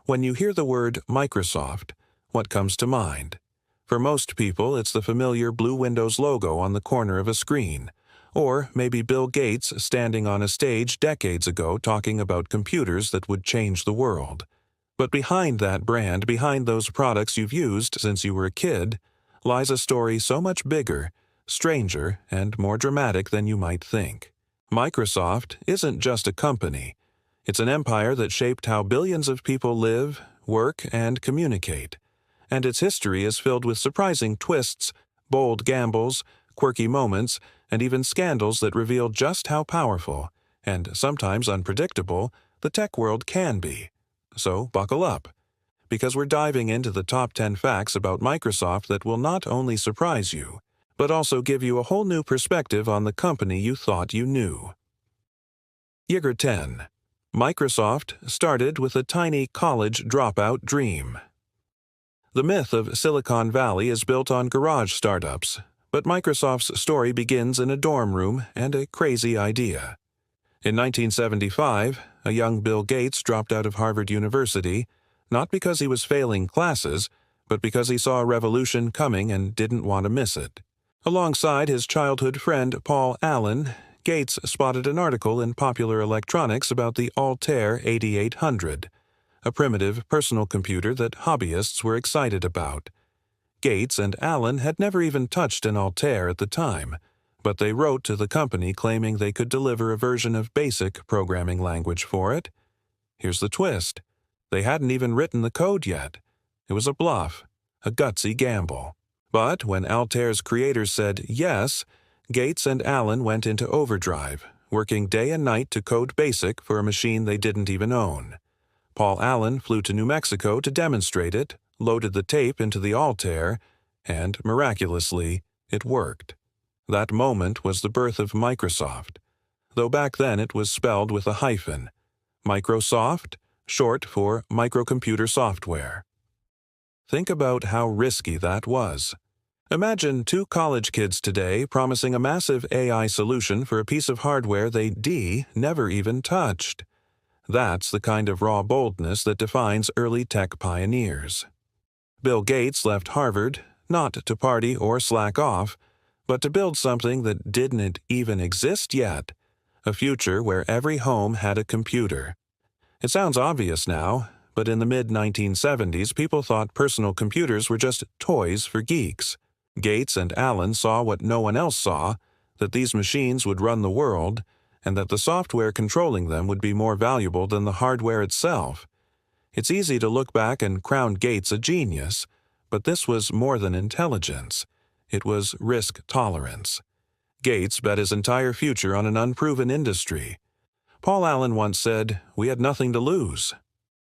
When you hear the word Microsoft, what comes to mind? For most people, it's the familiar blue Windows logo on the corner of a screen, or maybe Bill Gates standing on a stage decades ago talking about computers that would change the world. But behind that brand, behind those products you've used since you were a kid, lies a story so much bigger, stranger, and more dramatic than you might think. Microsoft isn't just a company. It's an empire that shaped how billions of people live, work, and communicate. And its history is filled with surprising twists, bold gambles, quirky moments, and even scandals that reveal just how powerful, and sometimes unpredictable, the tech world can be. So buckle up, because we're diving into the top 10 facts about Microsoft that will not only surprise you, but also give you a whole new perspective on the company you thought you knew. Year 10. Microsoft started with a tiny college dropout dream. The myth of Silicon Valley is built on garage startups, but Microsoft's story begins in a dorm room and a crazy idea. In 1975, a young Bill Gates dropped out of Harvard University, not because he was failing classes, but because he saw a revolution coming and didn't want to miss it. Alongside his childhood friend Paul Allen, Gates spotted an article in Popular Electronics about the Altair 8800, a primitive personal computer that hobbyists were excited about. Gates and Allen had never even touched an Altair at the time, but they wrote to the company claiming they could deliver a version of BASIC programming language for it. Here's the twist. They hadn't even written the code yet. It was a bluff, a gutsy gamble. But when Altair's creators said yes, Gates and Allen went into overdrive, working day and night to code BASIC for a machine they didn't even own. Paul Allen flew to New Mexico to demonstrate it, loaded the tape into the Altair, and, miraculously, it worked. That moment was the birth of Microsoft, though back then it was spelled with a hyphen. Microsoft, short for microcomputer software. Think about how risky that was. Imagine two college kids today promising a massive AI solution for a piece of hardware they never even touched. That's the kind of raw boldness that defines early tech pioneers. Bill Gates left Harvard, not to party or slack off, but to build something that didn't even exist yet, a future where every home had a computer. It sounds obvious now, but in the mid-1970s, people thought personal computers were just toys for geeks. Gates and Allen saw what no one else saw, that these machines would run the world, and that the software controlling them would be more valuable than the hardware itself. It's easy to look back and crown Gates a genius, but this was more than intelligence. It was risk tolerance. Gates bet his entire future on an unproven industry. Paul Allen once said, "We had nothing to lose."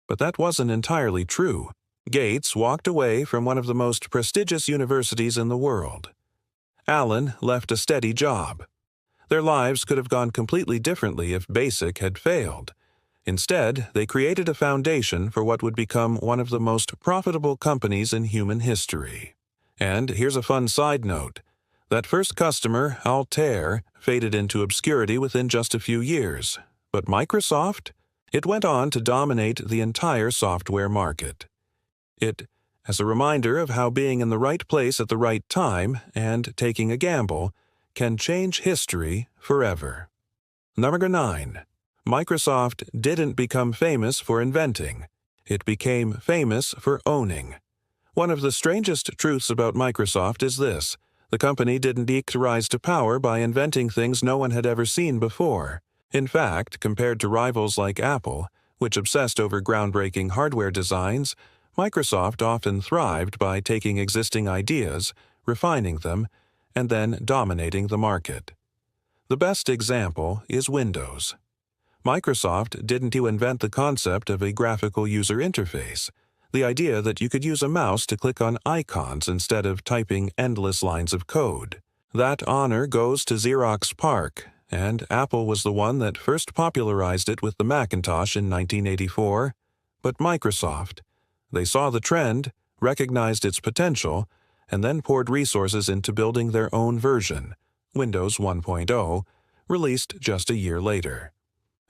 But that wasn't entirely true. Gates walked away from one of the most prestigious universities in the world. Allen left a steady job. Their lives could have gone completely differently if BASIC had failed. Instead, they created a foundation for what would become one of the most profitable companies in human history. And here's a fun side note. That first customer, Altair, faded into obscurity within just a few years. But Microsoft? It went on to dominate the entire software market. It, as a reminder of how being in the right place at the right time and taking a gamble can change history forever. Number 9. Microsoft didn't become famous for inventing. It became famous for owning. One of the strangest truths about Microsoft is this: the company didn't eke to rise to power by inventing things no one had ever seen before. In fact, compared to rivals like Apple, which obsessed over groundbreaking hardware designs, Microsoft often thrived by taking existing ideas, refining them, and then dominating the market. The best example is Windows. Microsoft didn't invent the concept of a graphical user interface, the idea that you could use a mouse to click on icons instead of typing endless lines of code. That honor goes to Xerox PARC, and Apple was the one that first popularized it with the Macintosh in 1984. But Microsoft, they saw the trend, recognized its potential, and then poured resources into building their own version, Windows 1.0, released just a year later.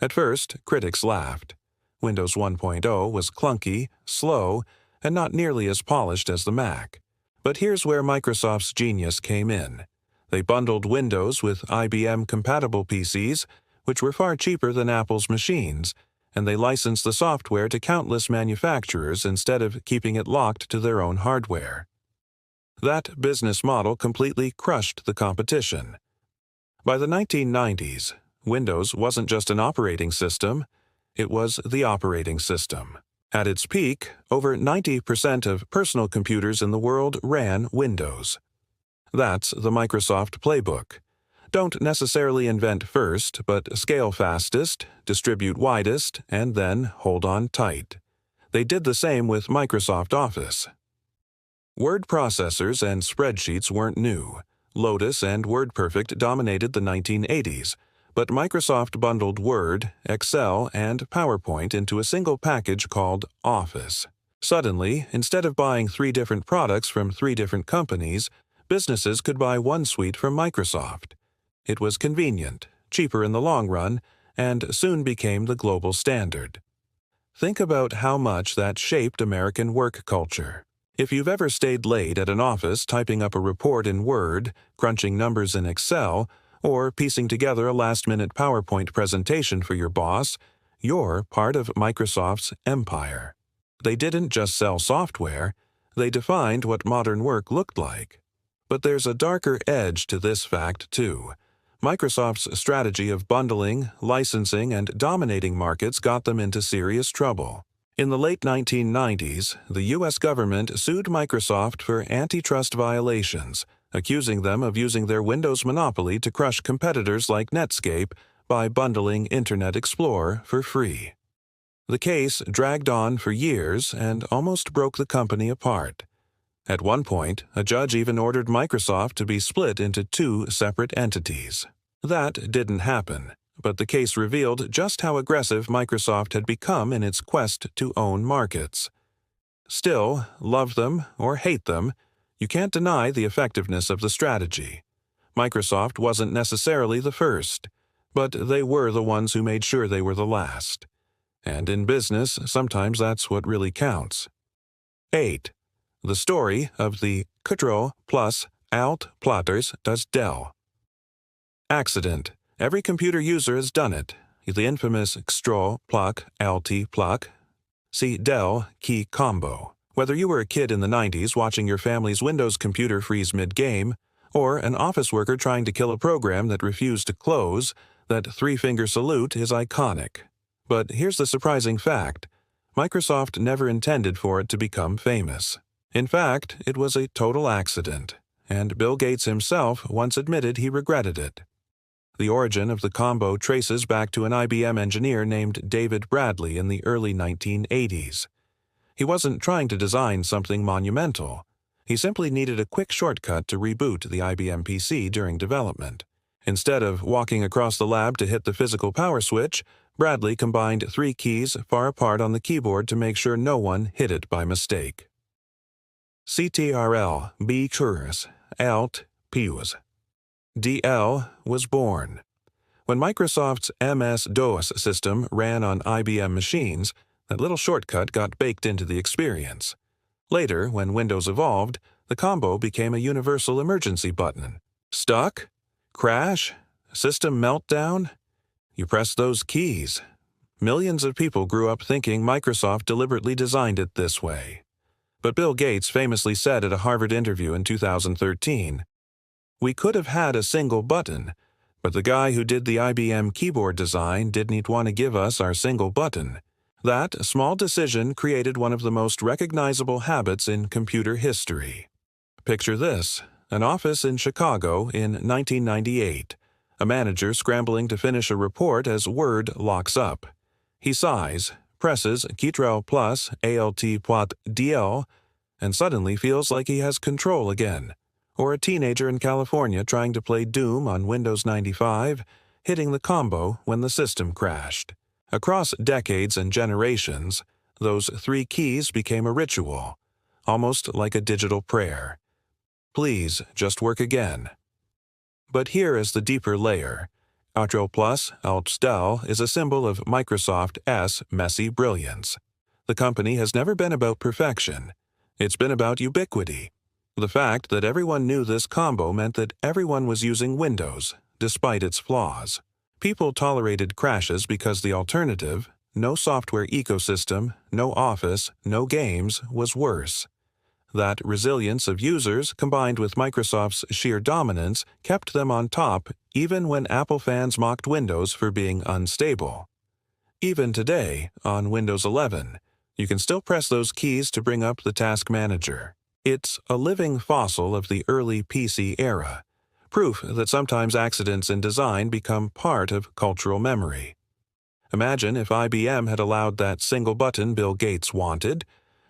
At first, critics laughed. Windows 1.0 was clunky, slow, and not nearly as polished as the Mac. But here's where Microsoft's genius came in. They bundled Windows with IBM-compatible PCs, which were far cheaper than Apple's machines, and they licensed the software to countless manufacturers instead of keeping it locked to their own hardware. That business model completely crushed the competition. By the 1990s, Windows wasn't just an operating system, it was the operating system. At its peak, over 90% of personal computers in the world ran Windows. That's the Microsoft playbook. Don't necessarily invent first, but scale fastest, distribute widest, and then hold on tight. They did the same with Microsoft Office. Word processors and spreadsheets weren't new. Lotus and WordPerfect dominated the 1980s, but Microsoft bundled Word, Excel, and PowerPoint into a single package called Office. Suddenly, instead of buying 3 different products from 3 different companies, businesses could buy one suite from Microsoft. It was convenient, cheaper in the long run, and soon became the global standard. Think about how much that shaped American work culture. If you've ever stayed late at an office typing up a report in Word, crunching numbers in Excel, or piecing together a last-minute PowerPoint presentation for your boss, you're part of Microsoft's empire. They didn't just sell software, they defined what modern work looked like. But there's a darker edge to this fact, too. Microsoft's strategy of bundling, licensing, and dominating markets got them into serious trouble. In the late 1990s, the U.S. government sued Microsoft for antitrust violations, accusing them of using their Windows monopoly to crush competitors like Netscape by bundling Internet Explorer for free. The case dragged on for years and almost broke the company apart. At one point, a judge even ordered Microsoft to be split into 2 separate entities. That didn't happen, but the case revealed just how aggressive Microsoft had become in its quest to own markets. Still, love them or hate them, you can't deny the effectiveness of the strategy. Microsoft wasn't necessarily the first, but they were the ones who made sure they were the last. And in business, sometimes that's what really counts. 8. The story of the CTRL ALT plotters does Dell. Accident. Every computer user has done it. The infamous CTRL ALT. See Dell key combo. Whether you were a kid in the 90s watching your family's Windows computer freeze mid-game, or an office worker trying to kill a program that refused to close, that 3-finger salute is iconic. But here's the surprising fact. Microsoft never intended for it to become famous. In fact, it was a total accident, and Bill Gates himself once admitted he regretted it. The origin of the combo traces back to an IBM engineer named David Bradley in the early 1980s. He wasn't trying to design something monumental. He simply needed a quick shortcut to reboot the IBM PC during development. Instead of walking across the lab to hit the physical power switch, Bradley combined 3 keys far apart on the keyboard to make sure no one hit it by mistake. CTRL ALT DL was born. When Microsoft's MS-DOS system ran on IBM machines, that little shortcut got baked into the experience. Later, when Windows evolved, the combo became a universal emergency button. Stuck? Crash? System meltdown? You press those keys. Millions of people grew up thinking Microsoft deliberately designed it this way. But Bill Gates famously said at a Harvard interview in 2013, "We could have had a single button, but the guy who did the IBM keyboard design didn't want to give us our single button. That small decision created one of the most recognizable habits in computer history." Picture this, an office in Chicago in 1998, a manager scrambling to finish a report as Word locks up. He sighs, presses CTRL ALT DL, and suddenly feels like he has control again. Or a teenager in California trying to play Doom on Windows 95, hitting the combo when the system crashed. Across decades and generations, those 3 keys became a ritual, almost like a digital prayer. Please just work again. But here is the deeper layer. CTRL ALT is a symbol of Microsoft S messy brilliance. The company has never been about perfection. It's been about ubiquity. The fact that everyone knew this combo meant that everyone was using Windows, despite its flaws. People tolerated crashes because the alternative, no software ecosystem, no Office, no games, was worse. That resilience of users, combined with Microsoft's sheer dominance, kept them on top even when Apple fans mocked Windows for being unstable. Even today, on Windows 11, you can still press those keys to bring up the Task Manager. It's a living fossil of the early PC era, proof that sometimes accidents in design become part of cultural memory. Imagine if IBM had allowed that single button Bill Gates wanted.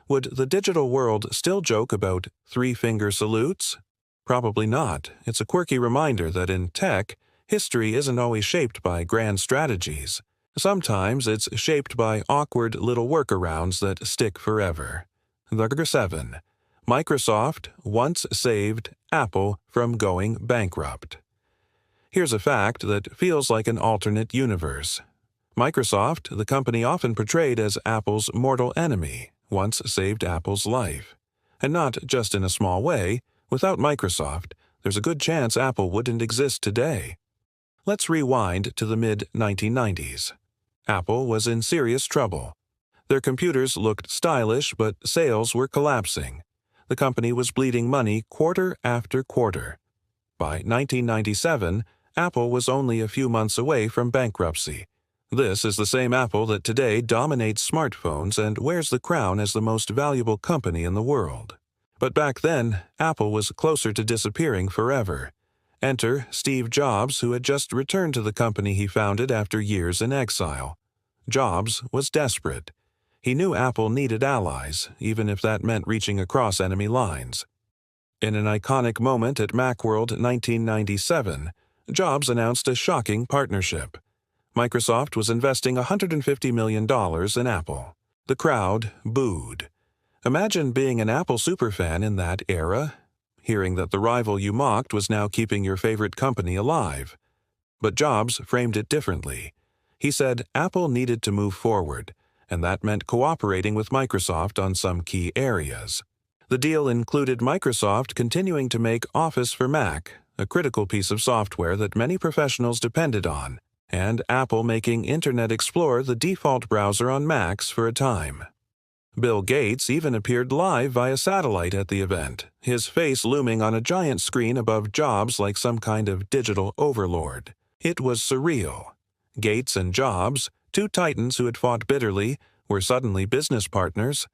Would the digital world still joke about three-finger salutes? Probably not. It's a quirky reminder that in tech, history isn't always shaped by grand strategies. Sometimes it's shaped by awkward little workarounds that stick forever. Number 7. Microsoft once saved Apple from going bankrupt. Here's a fact that feels like an alternate universe. Microsoft, the company often portrayed as Apple's mortal enemy, once saved Apple's life. And not just in a small way. Without Microsoft, there's a good chance Apple wouldn't exist today. Let's rewind to the mid-1990s. Apple was in serious trouble. Their computers looked stylish, but sales were collapsing. The company was bleeding money quarter after quarter. By 1997, Apple was only a few months away from bankruptcy. This is the same Apple that today dominates smartphones and wears the crown as the most valuable company in the world. But back then, Apple was closer to disappearing forever. Enter Steve Jobs, who had just returned to the company he founded after years in exile. Jobs was desperate. He knew Apple needed allies, even if that meant reaching across enemy lines. In an iconic moment at Macworld 1997, Jobs announced a shocking partnership. Microsoft was investing $150 million in Apple. The crowd booed. Imagine being an Apple superfan in that era, hearing that the rival you mocked was now keeping your favorite company alive. But Jobs framed it differently. He said Apple needed to move forward, and that meant cooperating with Microsoft on some key areas. The deal included Microsoft continuing to make Office for Mac, a critical piece of software that many professionals depended on, and Apple making Internet Explorer the default browser on Macs for a time. Bill Gates even appeared live via satellite at the event, his face looming on a giant screen above Jobs like some kind of digital overlord. It was surreal. Gates and Jobs, two titans who had fought bitterly, were suddenly business partners.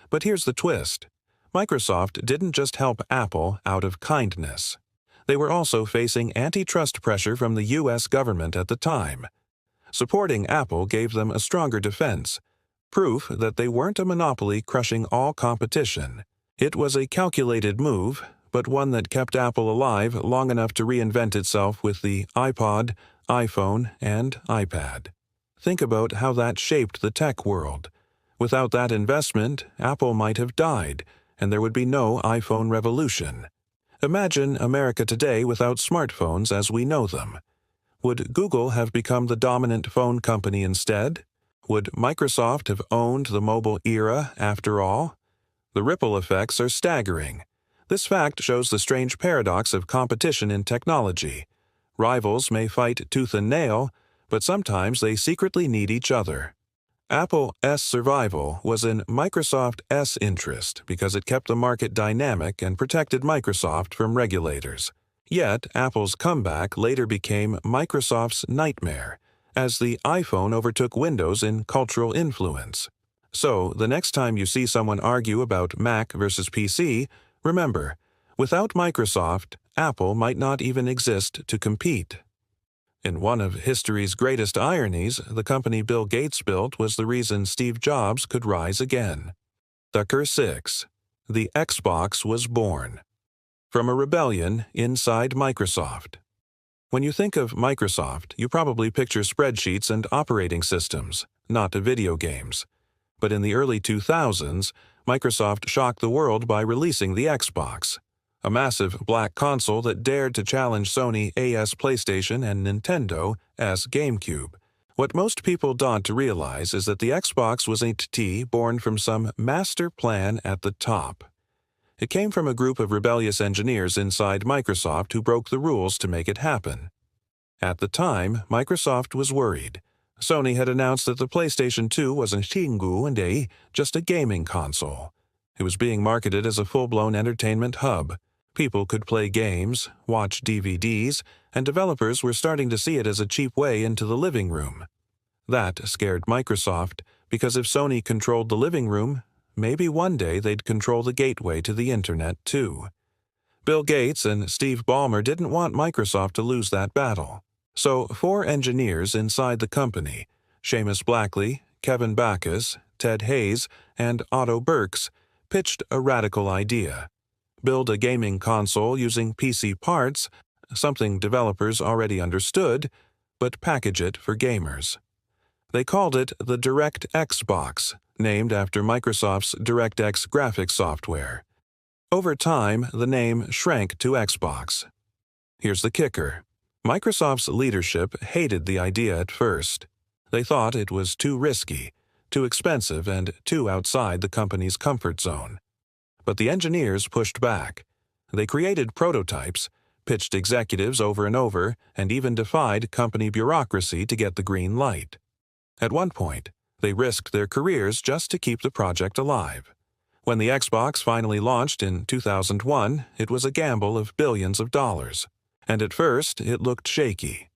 But here's the twist. Microsoft didn't just help Apple out of kindness. They were also facing antitrust pressure from the U.S. government at the time. Supporting Apple gave them a stronger defense, proof that they weren't a monopoly crushing all competition. It was a calculated move, but one that kept Apple alive long enough to reinvent itself with the iPod, iPhone, and iPad. Think about how that shaped the tech world. Without that investment, Apple might have died, and there would be no iPhone revolution. Imagine America today without smartphones as we know them. Would Google have become the dominant phone company instead? Would Microsoft have owned the mobile era after all? The ripple effects are staggering. This fact shows the strange paradox of competition in technology. Rivals may fight tooth and nail, but sometimes they secretly need each other. Apple's survival was in Microsoft's interest because it kept the market dynamic and protected Microsoft from regulators. Yet, Apple's comeback later became Microsoft's nightmare, as the iPhone overtook Windows in cultural influence. So, the next time you see someone argue about Mac versus PC, remember, without Microsoft, Apple might not even exist to compete. In one of history's greatest ironies, the company Bill Gates built was the reason Steve Jobs could rise again. Number 6. The Xbox was born. From a rebellion inside Microsoft. When you think of Microsoft, you probably picture spreadsheets and operating systems, not video games. But in the early 2000s, Microsoft shocked the world by releasing the Xbox. a massive black console that dared to challenge Sony AS PlayStation and Nintendo as GameCube. What most people don't realize is that the Xbox was a entity born from some master plan at the top. It came from a group of rebellious engineers inside Microsoft who broke the rules to make it happen. At the time, Microsoft was worried. Sony had announced that the PlayStation 2 wasn't just a gaming console. It was being marketed as a full-blown entertainment hub. People could play games, watch DVDs, and developers were starting to see it as a cheap way into the living room. That scared Microsoft, because if Sony controlled the living room, maybe one day they'd control the gateway to the internet too. Bill Gates and Steve Ballmer didn't want Microsoft to lose that battle. So 4 engineers inside the company, Seamus Blackley, Kevin Backus, Ted Hayes, and Otto Burks, pitched a radical idea. Build a gaming console using PC parts, something developers already understood, but package it for gamers. They called it the DirectX Box, named after Microsoft's DirectX graphics software. Over time, the name shrank to Xbox. Here's the kicker. Microsoft's leadership hated the idea at first. They thought it was too risky, too expensive, and too outside the company's comfort zone. But the engineers pushed back. They created prototypes, pitched executives over and over, and even defied company bureaucracy to get the green light. At one point, they risked their careers just to keep the project alive. When the Xbox finally launched in 2001, it was a gamble of billions of dollars. And at first, it looked shaky.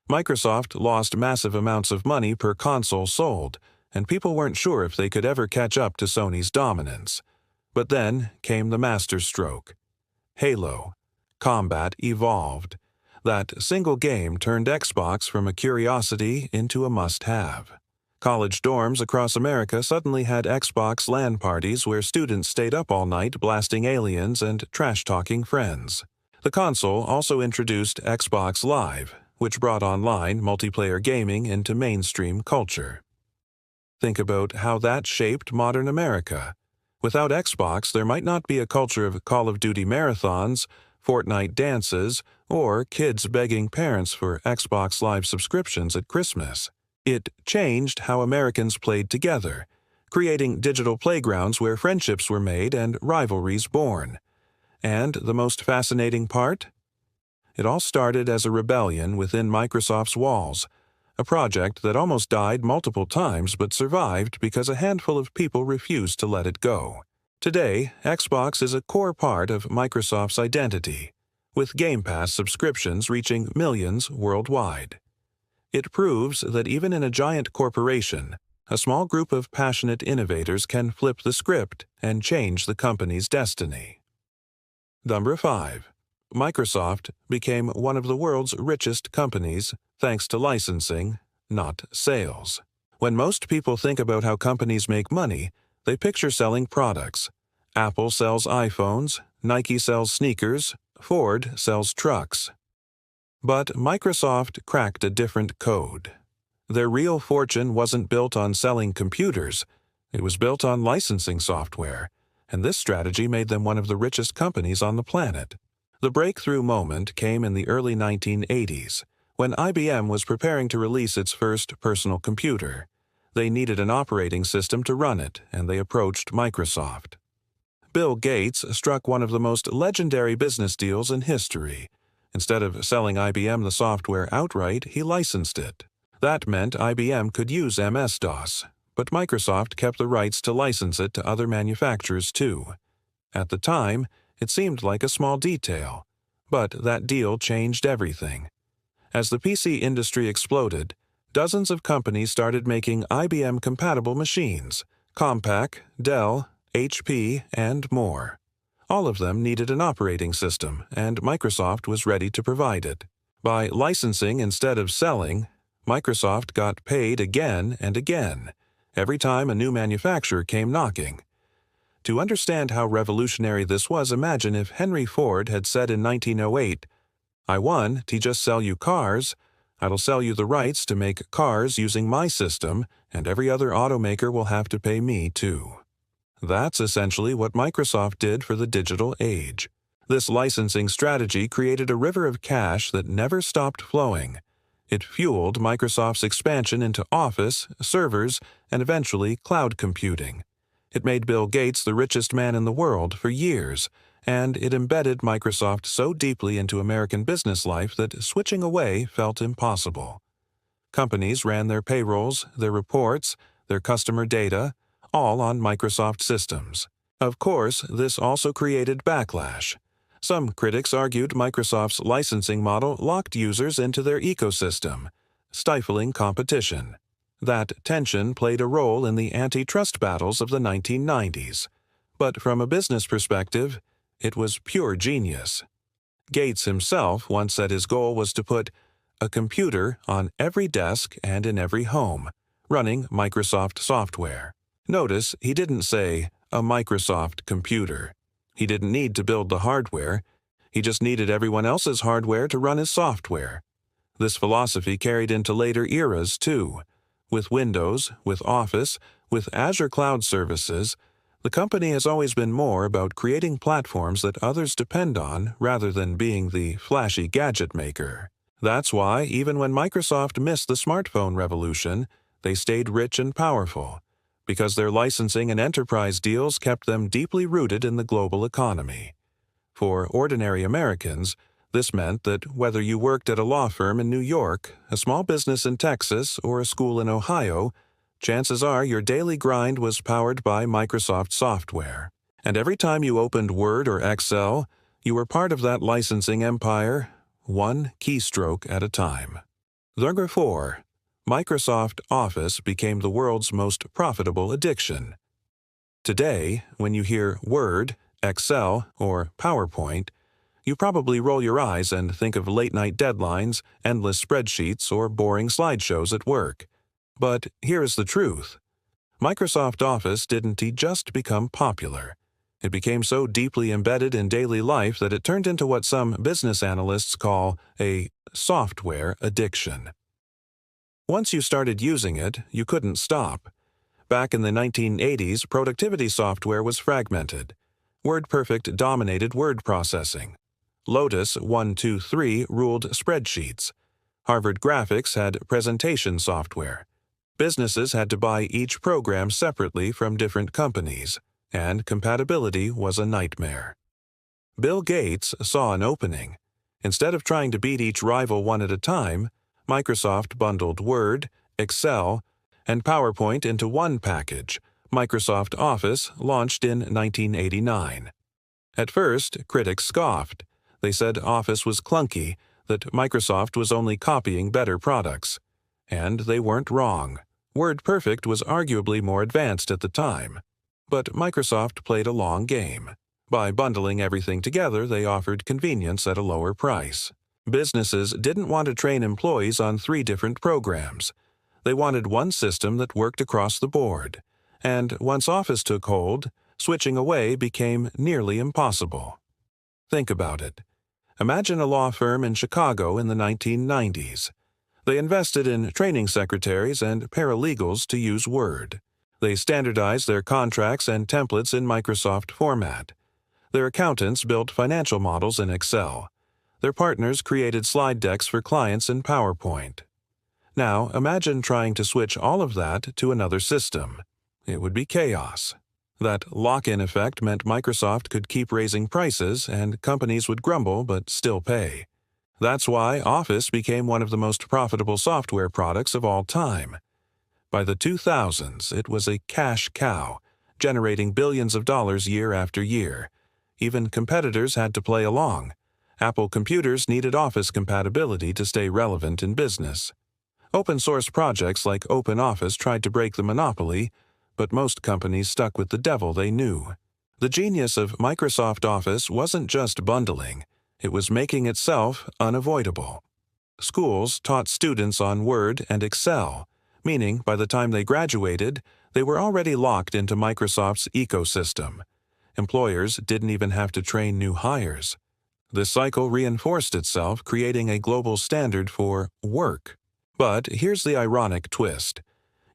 Microsoft lost massive amounts of money per console sold, and people weren't sure if they could ever catch up to Sony's dominance. But then came the masterstroke. Halo. Combat evolved. That single game turned Xbox from a curiosity into a must-have. College dorms across America suddenly had Xbox LAN parties where students stayed up all night blasting aliens and trash-talking friends. The console also introduced Xbox Live, which brought online multiplayer gaming into mainstream culture. Think about how that shaped modern America. Without Xbox, there might not be a culture of Call of Duty marathons, Fortnite dances, or kids begging parents for Xbox Live subscriptions at Christmas. It changed how Americans played together, creating digital playgrounds where friendships were made and rivalries born. And the most fascinating part? It all started as a rebellion within Microsoft's walls, a project that almost died multiple times but survived because a handful of people refused to let it go. Today, Xbox is a core part of Microsoft's identity, with Game Pass subscriptions reaching millions worldwide. It proves that even in a giant corporation, a small group of passionate innovators can flip the script and change the company's destiny. Number 5. Microsoft became one of the world's richest companies thanks to licensing, not sales. When most people think about how companies make money, they picture selling products. Apple sells iPhones, Nike sells sneakers, Ford sells trucks. But Microsoft cracked a different code. Their real fortune wasn't built on selling computers, it was built on licensing software, and this strategy made them one of the richest companies on the planet. The breakthrough moment came in the early 1980s, when IBM was preparing to release its first personal computer. They needed an operating system to run it, and they approached Microsoft. Bill Gates struck one of the most legendary business deals in history. Instead of selling IBM the software outright, he licensed it. That meant IBM could use MS-DOS, but Microsoft kept the rights to license it to other manufacturers too. At the time, it seemed like a small detail, but that deal changed everything. As the PC industry exploded, dozens of companies started making IBM-compatible machines: Compaq, Dell, HP, and more. All of them needed an operating system, and Microsoft was ready to provide it. By licensing instead of selling, Microsoft got paid again and again, every time a new manufacturer came knocking. To understand how revolutionary this was, imagine if Henry Ford had said in 1908, "I won to just sell you cars. I'll sell you the rights to make cars using my system, and every other automaker will have to pay me too." That's essentially what Microsoft did for the digital age. This licensing strategy created a river of cash that never stopped flowing. It fueled Microsoft's expansion into Office, servers, and eventually cloud computing. It made Bill Gates the richest man in the world for years, and it embedded Microsoft so deeply into American business life that switching away felt impossible. Companies ran their payrolls, their reports, their customer data, all on Microsoft systems. Of course, this also created backlash. Some critics argued Microsoft's licensing model locked users into their ecosystem, stifling competition. That tension played a role in the antitrust battles of the 1990s. But from a business perspective, it was pure genius. Gates himself once said his goal was to put a computer on every desk and in every home, running Microsoft software. Notice he didn't say a Microsoft computer. He didn't need to build the hardware. He just needed everyone else's hardware to run his software. This philosophy carried into later eras, too. With Windows, with Office, with Azure Cloud Services, the company has always been more about creating platforms that others depend on rather than being the flashy gadget maker. That's why, even when Microsoft missed the smartphone revolution, they stayed rich and powerful, because their licensing and enterprise deals kept them deeply rooted in the global economy. For ordinary Americans, this meant that whether you worked at a law firm in New York, a small business in Texas, or a school in Ohio, chances are your daily grind was powered by Microsoft software. And every time you opened Word or Excel, you were part of that licensing empire, one keystroke at a time. Number 4. Microsoft Office became the world's most profitable addiction. Today, when you hear Word, Excel, or PowerPoint, you probably roll your eyes and think of late-night deadlines, endless spreadsheets, or boring slideshows at work. But here is the truth. Microsoft Office didn't just become popular. It became so deeply embedded in daily life that it turned into what some business analysts call a software addiction. Once you started using it, you couldn't stop. Back in the 1980s, productivity software was fragmented. WordPerfect dominated word processing. Lotus 1-2-3 ruled spreadsheets. Harvard Graphics had presentation software. Businesses had to buy each program separately from different companies, and compatibility was a nightmare. Bill Gates saw an opening. Instead of trying to beat each rival one at a time, Microsoft bundled Word, Excel, and PowerPoint into one package. Microsoft Office launched in 1989. At first, critics scoffed. They said Office was clunky, that Microsoft was only copying better products. And they weren't wrong. WordPerfect was arguably more advanced at the time. But Microsoft played a long game. By bundling everything together, they offered convenience at a lower price. Businesses didn't want to train employees on 3 different programs. They wanted one system that worked across the board. And once Office took hold, switching away became nearly impossible. Think about it. Imagine a law firm in Chicago in the 1990s. They invested in training secretaries and paralegals to use Word. They standardized their contracts and templates in Microsoft format. Their accountants built financial models in Excel. Their partners created slide decks for clients in PowerPoint. Now, imagine trying to switch all of that to another system. It would be chaos. That lock-in effect meant Microsoft could keep raising prices and companies would grumble but still pay. That's why Office became one of the most profitable software products of all time. By the 2000s, it was a cash cow, generating billions of dollars year after year. Even competitors had to play along. Apple computers needed Office compatibility to stay relevant in business. Open-source projects like OpenOffice tried to break the monopoly, but most companies stuck with the devil they knew. The genius of Microsoft Office wasn't just bundling. It was making itself unavoidable. Schools taught students on Word and Excel, meaning by the time they graduated, they were already locked into Microsoft's ecosystem. Employers didn't even have to train new hires. This cycle reinforced itself, creating a global standard for work. But here's the ironic twist.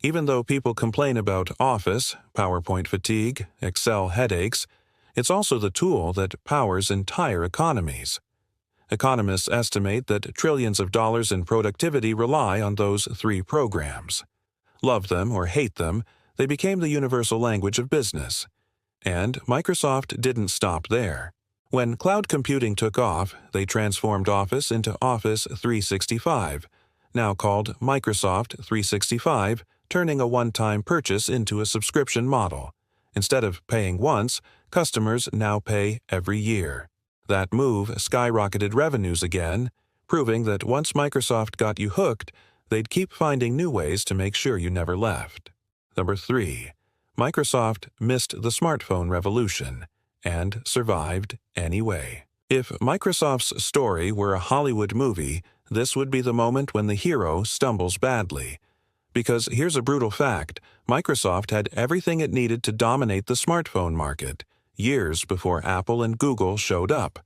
Even though people complain about Office, PowerPoint fatigue, Excel headaches, It's also the tool that powers entire economies. Economists estimate that trillions of dollars in productivity rely on those three programs. Love them or hate them, they became the universal language of business. And Microsoft didn't stop there. When cloud computing took off, they transformed Office into Office 365, now called Microsoft 365, turning a one-time purchase into a subscription model. Instead of paying once, customers now pay every year. That move skyrocketed revenues again, proving that once Microsoft got you hooked, they'd keep finding new ways to make sure you never left. Number 3. Microsoft missed the smartphone revolution and survived anyway. If Microsoft's story were a Hollywood movie, this would be the moment when the hero stumbles badly. Because here's a brutal fact, Microsoft had everything it needed to dominate the smartphone market, years before Apple and Google showed up.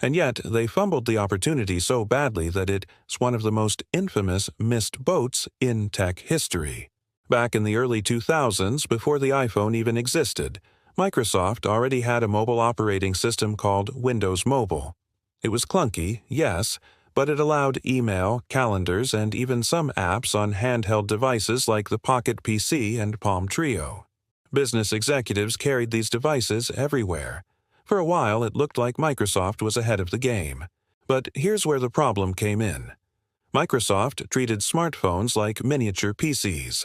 And yet, they fumbled the opportunity so badly that it's one of the most infamous missed boats in tech history. Back in the early 2000s, before the iPhone even existed, Microsoft already had a mobile operating system called Windows Mobile. It was clunky, yes, but it allowed email, calendars, and even some apps on handheld devices like the Pocket PC and Palm Trio. Business executives carried these devices everywhere. For a while, it looked like Microsoft was ahead of the game. But here's where the problem came in. Microsoft treated smartphones like miniature PCs.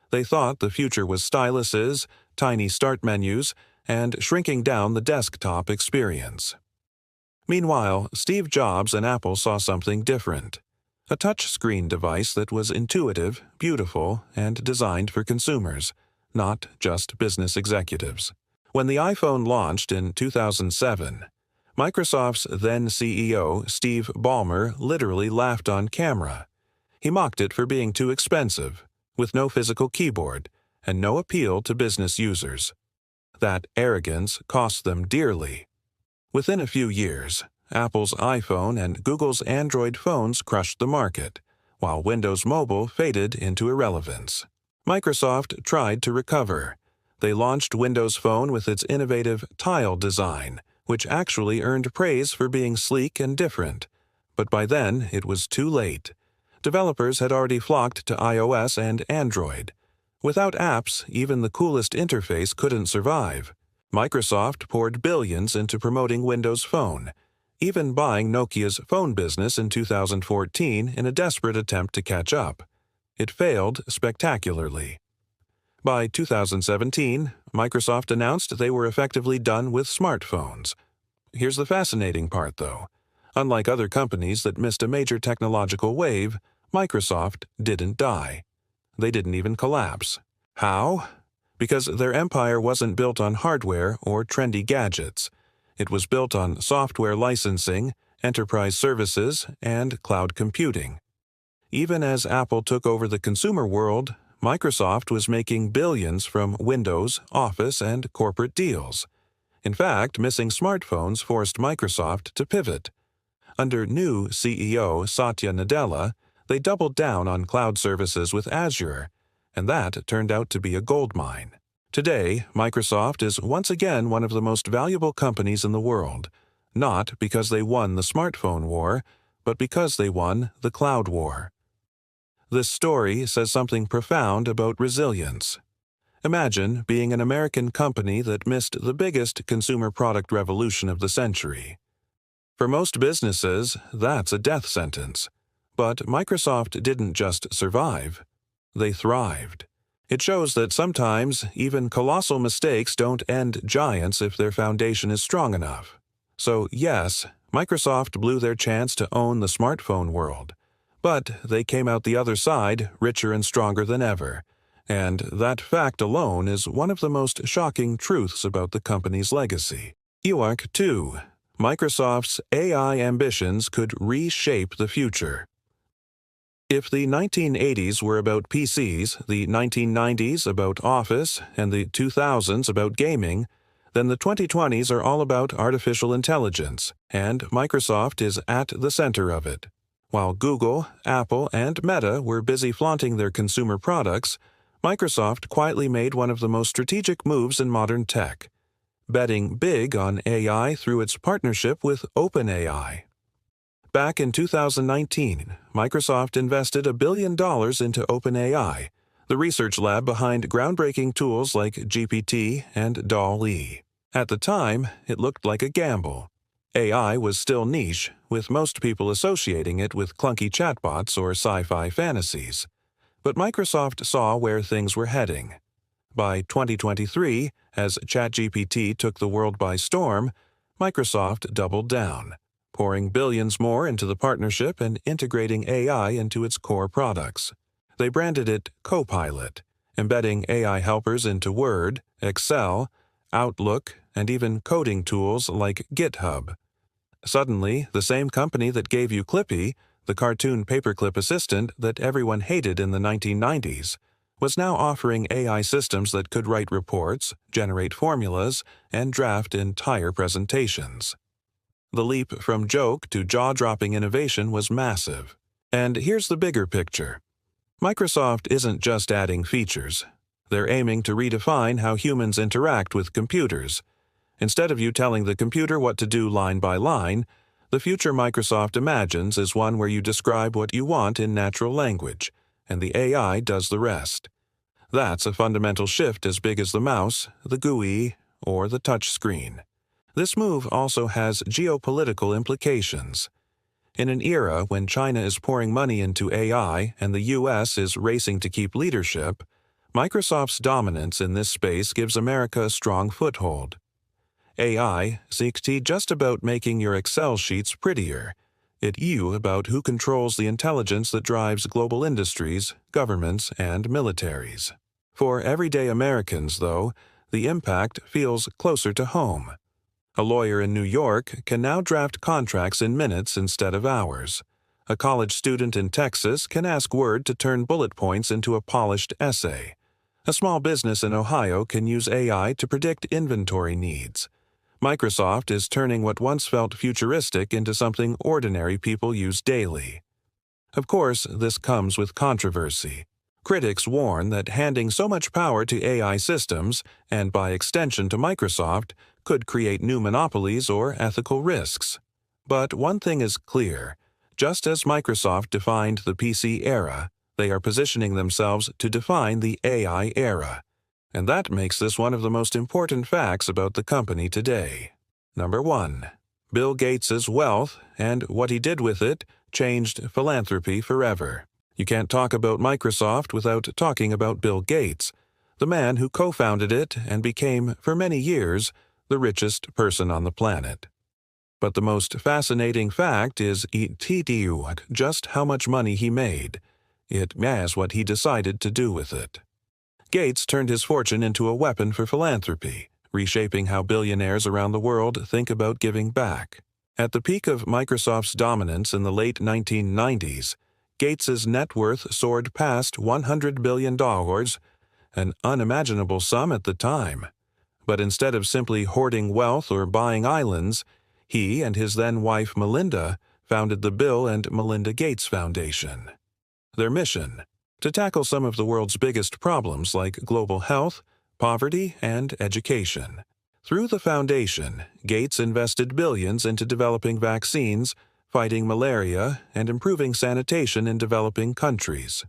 They thought the future was styluses, tiny start menus, and shrinking down the desktop experience. Meanwhile, Steve Jobs and Apple saw something different. A touchscreen device that was intuitive, beautiful, and designed for consumers, not just business executives. When the iPhone launched in 2007, Microsoft's then CEO, Steve Ballmer, literally laughed on camera. He mocked it for being too expensive, with no physical keyboard, and no appeal to business users. That arrogance cost them dearly. Within a few years, Apple's iPhone and Google's Android phones crushed the market, while Windows Mobile faded into irrelevance. Microsoft tried to recover. They launched Windows Phone with its innovative Tile design, which actually earned praise for being sleek and different. But by then, it was too late. Developers had already flocked to iOS and Android. Without apps, even the coolest interface couldn't survive. Microsoft poured billions into promoting Windows Phone, even buying Nokia's phone business in 2014 in a desperate attempt to catch up. It failed spectacularly. By 2017, Microsoft announced they were effectively done with smartphones. Here's the fascinating part, though. Unlike other companies that missed a major technological wave, Microsoft didn't die. They didn't even collapse. How? Because their empire wasn't built on hardware or trendy gadgets. It was built on software licensing, enterprise services, and cloud computing. Even as Apple took over the consumer world, Microsoft was making billions from Windows, Office, and corporate deals. In fact, missing smartphones forced Microsoft to pivot. Under new CEO Satya Nadella, they doubled down on cloud services with Azure, and that turned out to be a goldmine. Today, Microsoft is once again one of the most valuable companies in the world, not because they won the smartphone war, but because they won the cloud war. This story says something profound about resilience. Imagine being an American company that missed the biggest consumer product revolution of the century. For most businesses, that's a death sentence. But Microsoft didn't just survive. They thrived. It shows that sometimes even colossal mistakes don't end giants if their foundation is strong enough. So yes, Microsoft blew their chance to own the smartphone world. But they came out the other side richer and stronger than ever. And that fact alone is one of the most shocking truths about the company's legacy. EWAC 2. Microsoft's AI ambitions could reshape the future. If the 1980s were about PCs, the 1990s about Office, and the 2000s about gaming, then the 2020s are all about artificial intelligence, and Microsoft is at the center of it. While Google, Apple, and Meta were busy flaunting their consumer products, Microsoft quietly made one of the most strategic moves in modern tech. betting big on AI through its partnership with OpenAI. Back in 2019, Microsoft invested $1 billion into OpenAI, the research lab behind groundbreaking tools like GPT and DALL-E. At the time, it looked like a gamble. AI was still niche, with most people associating it with clunky chatbots or sci-fi fantasies. But Microsoft saw where things were heading. By 2023, as ChatGPT took the world by storm, Microsoft doubled down, pouring billions more into the partnership and integrating AI into its core products. They branded it Copilot, embedding AI helpers into Word, Excel, Outlook, and even coding tools like GitHub. Suddenly, the same company that gave you Clippy, the cartoon paperclip assistant that everyone hated in the 1990s, was now offering AI systems that could write reports, generate formulas, and draft entire presentations. The leap from joke to jaw-dropping innovation was massive. And here's the bigger picture. Microsoft isn't just adding features. They're aiming to redefine how humans interact with computers. Instead of you telling the computer what to do line by line, the future Microsoft imagines is one where you describe what you want in natural language, and the AI does the rest. That's a fundamental shift as big as the mouse, the GUI, or the touch screen. This move also has geopolitical implications. In an era when China is pouring money into AI and the US is racing to keep leadership, Microsoft's dominance in this space gives America a strong foothold. AI seeks to just about making your Excel sheets prettier. It's you about who controls the intelligence that drives global industries, governments, and militaries. For everyday Americans, though, the impact feels closer to home. A lawyer in New York can now draft contracts in minutes instead of hours. A college student in Texas can ask Word to turn bullet points into a polished essay. A small business in Ohio can use AI to predict inventory needs. Microsoft is turning what once felt futuristic into something ordinary people use daily. Of course, this comes with controversy. Critics warn that handing so much power to AI systems, and by extension to Microsoft, could create new monopolies or ethical risks. But one thing is clear. Just as Microsoft defined the PC era, they are positioning themselves to define the AI era. And that makes this one of the most important facts about the company today. Number 1. Bill Gates' wealth and what he did with it changed philanthropy forever. You can't talk about Microsoft without talking about Bill Gates, the man who co-founded it and became, for many years, the richest person on the planet. But the most fascinating fact is just how much money he made. It is what he decided to do with it. Gates turned his fortune into a weapon for philanthropy, reshaping how billionaires around the world think about giving back. At the peak of Microsoft's dominance in the late 1990s, Gates's net worth soared past $100 billion, an unimaginable sum at the time. But instead of simply hoarding wealth or buying islands, he and his then-wife Melinda founded the Bill and Melinda Gates Foundation. Their mission: to tackle some of the world's biggest problems like global health, poverty, and education. Through the foundation, Gates invested billions into developing vaccines, fighting malaria, and improving sanitation in developing countries.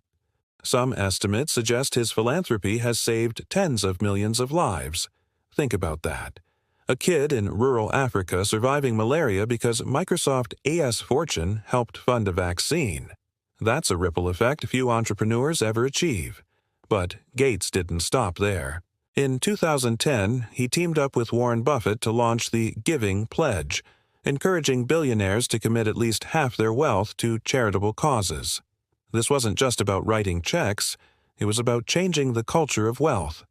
Some estimates suggest his philanthropy has saved tens of millions of lives. Think about that. A kid in rural Africa surviving malaria because Microsoft AS Fortune helped fund a vaccine. That's a ripple effect few entrepreneurs ever achieve. But Gates didn't stop there. In 2010, he teamed up with Warren Buffett to launch the Giving Pledge, encouraging billionaires to commit at least half their wealth to charitable causes. This wasn't just about writing checks, it was about changing the culture of wealth.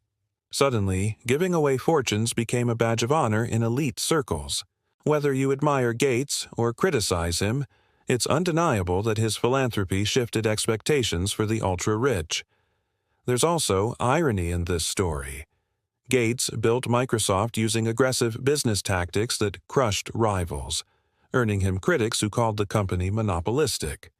Suddenly, giving away fortunes became a badge of honor in elite circles. Whether you admire Gates or criticize him, it's undeniable that his philanthropy shifted expectations for the ultra-rich. There's also irony in this story. Gates built Microsoft using aggressive business tactics that crushed rivals, earning him critics who called the company monopolistic.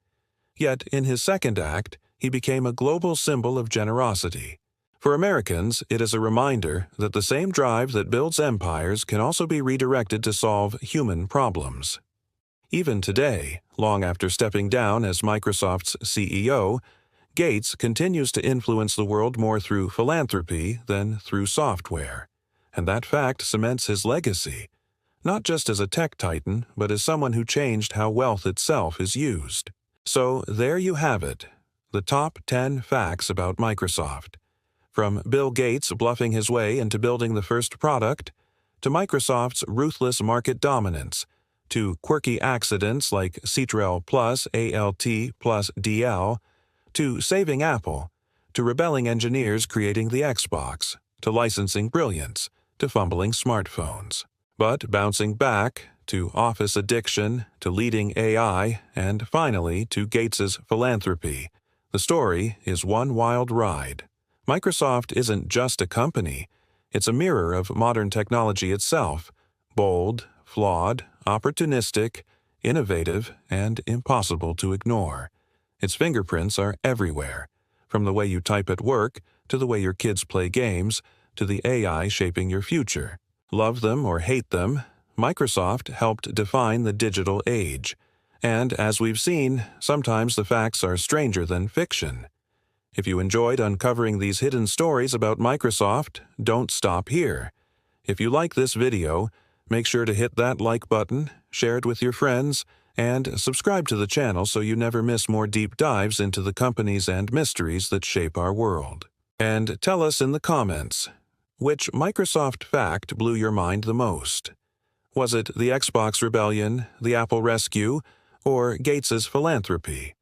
Yet, in his second act, he became a global symbol of generosity. For Americans, it is a reminder that the same drive that builds empires can also be redirected to solve human problems. Even today, long after stepping down as Microsoft's CEO, Gates continues to influence the world more through philanthropy than through software. And that fact cements his legacy, not just as a tech titan, but as someone who changed how wealth itself is used. So there you have it, the top 10 facts about Microsoft. From Bill Gates bluffing his way into building the first product, to Microsoft's ruthless market dominance, to quirky accidents like CTRL plus ALT plus DL, to saving Apple, to rebelling engineers creating the Xbox, to licensing brilliance, to fumbling smartphones. But bouncing back, to office addiction, to leading AI, and finally to Gates's philanthropy, the story is one wild ride. Microsoft isn't just a company, it's a mirror of modern technology itself, bold, flawed, opportunistic, innovative, and impossible to ignore. Its fingerprints are everywhere, from the way you type at work, to the way your kids play games, to the AI shaping your future. Love them or hate them, Microsoft helped define the digital age. And as we've seen, sometimes the facts are stranger than fiction. If you enjoyed uncovering these hidden stories about Microsoft, don't stop here. If you like this video, make sure to hit that like button, share it with your friends, and subscribe to the channel so you never miss more deep dives into the companies and mysteries that shape our world. And tell us in the comments, which Microsoft fact blew your mind the most? Was it the Xbox rebellion, the Apple rescue, or Gates's philanthropy?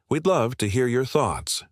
We'd love to hear your thoughts.